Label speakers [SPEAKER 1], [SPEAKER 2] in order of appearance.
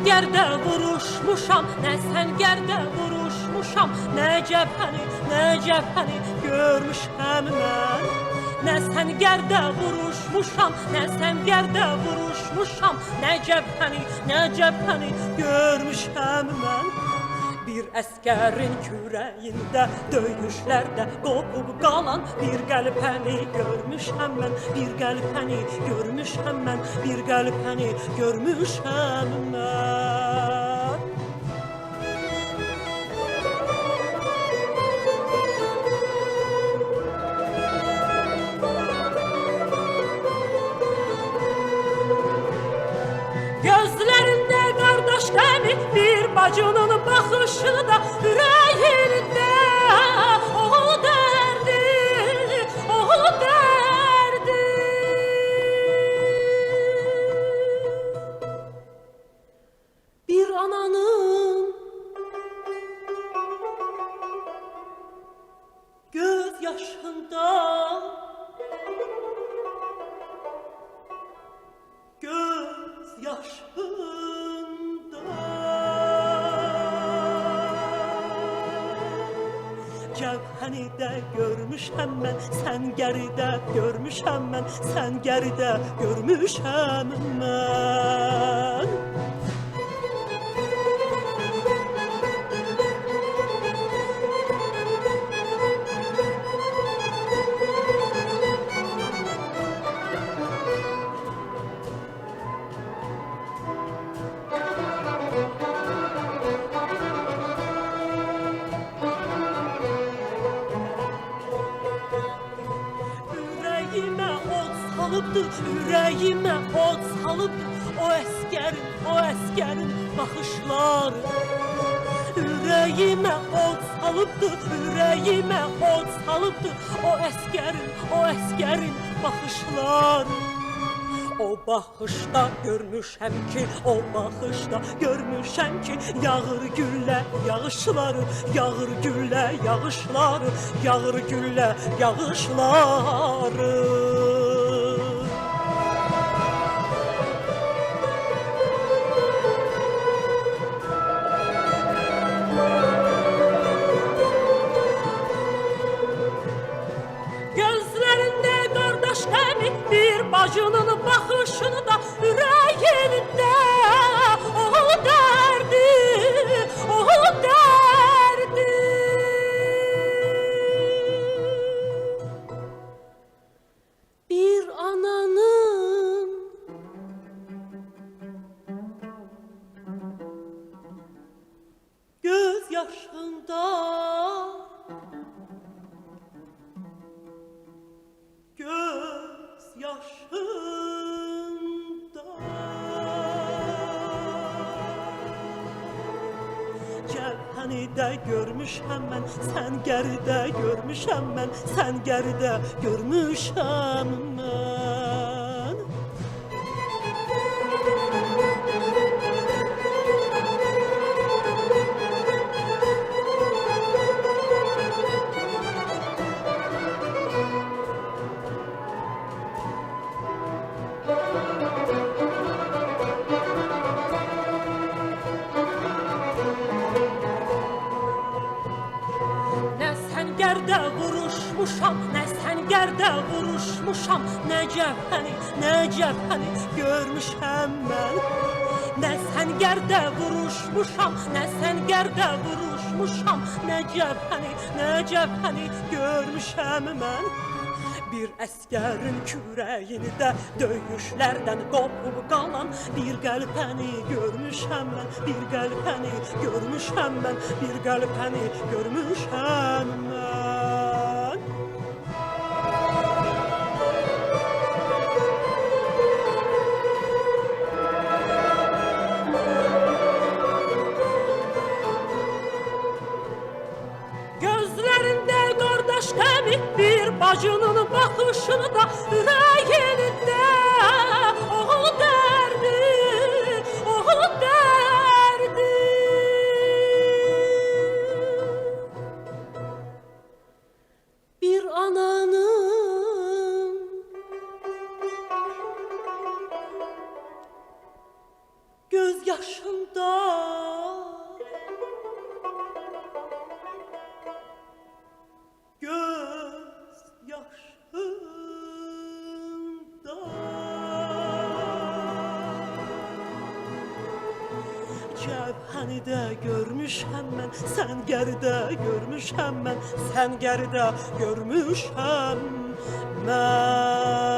[SPEAKER 1] səngərdə vuruşmuşam, nə səngərdə vuruşmuşam, nə cəbhəni görmüşəm mən. Nə səngərdə vuruşmuşam, nə səngərdə vuruşmuşam, nə cəbhəni görmüşəm mən. Bir əskərin kürəyində döyüşlərdə qopub qalan bir qəlpəni görmüşəm mən, bir qəlpəni görmüşəm mən, bir qəlpəni görmüşəm mən. Gözlərində qardaş qəmi, bir bacının baxışını da ürəyində o dərdi, o dərdi. Bir ananın göz yaşında, göz yaşında cəbhəni də görmüşəm mən, səngəridə görmüşəm mən, səngəridə görmüşəm mən. Ürəyimə od salıbdır o əskərin baxışları. Ürəyimə od salıbdır, ürəyimə od salıbdır o əskərin baxışları. O baxışda görmüşəm ki, o baxışda görmüşəm ki, yağır güllə yağışları, yağır güllə yağışları, yağır güllə yağışları. Bacının baxışını da ürəyində o dərdi, o dərdi. Bir ananın göz yaşında, göz yaşında cəbhəni də görmüşəm mən, səngəridə görmüşəm mən, səngəridə görmüşəm mən. Səngərdə vuruşmuşam, nə səngərdə vuruşmuşam, nə cəbhəni görmüşəm mən. Nə səngərdə vuruşmuşam, nə səngərdə vuruşmuşam, nə cəbhəni görmüşəm mən. Bir əskərin kürəyində döyüşlərdən qopub qalan bir qəlpəni görmüşəm mən, bir qəlpəni görmüşəm mən, bir qəlpəni görmüşəm mən. Gözlərində qardaş qəmi, bir bacının baxışını da ürəyində o dərdi, o dərdi. Bir ananın göz yaşında göz yaşında cevhəni görmüşəm mən, sən gəridə görmüşəm mən, sən gəridə görmüşəm mən.